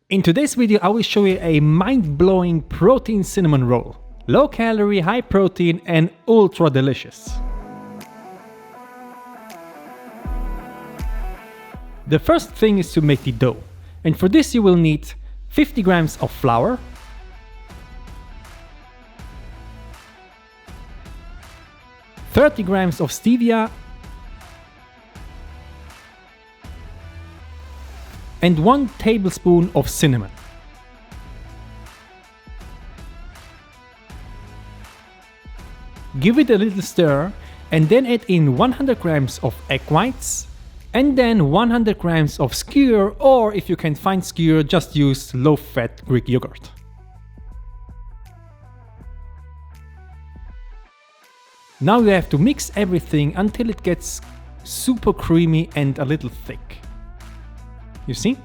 In today's video I will show you a mind-blowing protein cinnamon roll. Low calorie, high protein and ultra delicious. The first thing is to make the dough, and for this you will need 50 grams of flour, 30 grams of stevia and 1 tablespoon of cinnamon. Give it a little stir and then add in 100 grams of egg whites and then 100 grams of Skyr, or if you can find Skyr, just use low-fat Greek yogurt. Now you have to mix everything until it gets super creamy and a little thick. You see?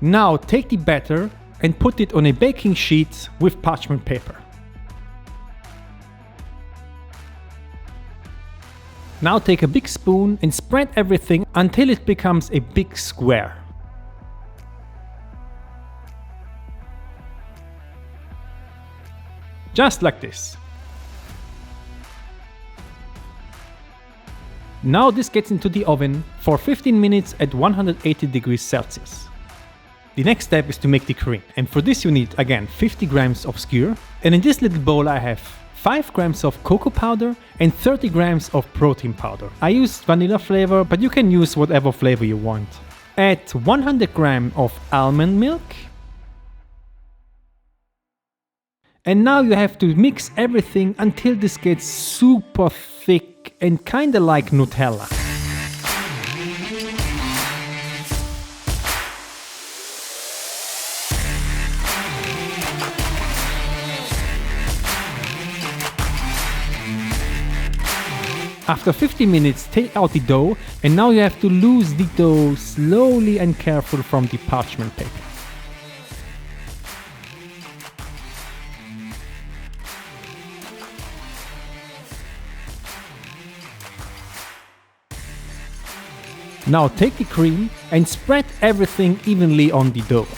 Now take the batter and put it on a baking sheet with parchment paper. Now take a big spoon and spread everything until it becomes a big square. Just like this. Now this gets into the oven for 15 minutes at 180 degrees Celsius. The next step is to make the cream, and for this you need again 50 grams of Skyr, and in this little bowl I have 5 grams of cocoa powder and 30 grams of protein powder. I used vanilla flavor, but you can use whatever flavor you want. Add 100 grams of almond milk. And now you have to mix everything until this gets super thick and kinda like Nutella. After 50 minutes, take out the dough, and now you have to loose the dough slowly and careful from the parchment paper. Now take the cream and spread everything evenly on the dough.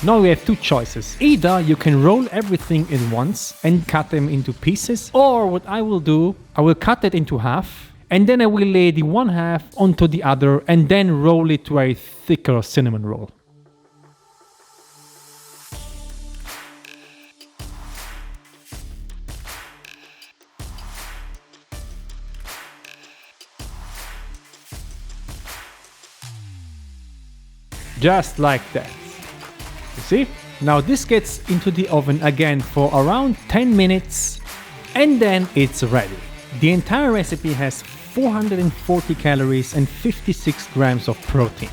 Now we have two choices. Either you can roll everything in once and cut them into pieces, or what I will do, I will cut it into half. And then I will lay the one half onto the other and then roll it to a thicker cinnamon roll. Just like that. You see? Now this gets into the oven again for around 10 minutes and then it's ready. The entire recipe has 440 calories and 56 grams of protein.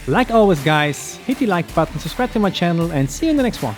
Like always guys, hit the like button, subscribe to my channel and see you in the next one.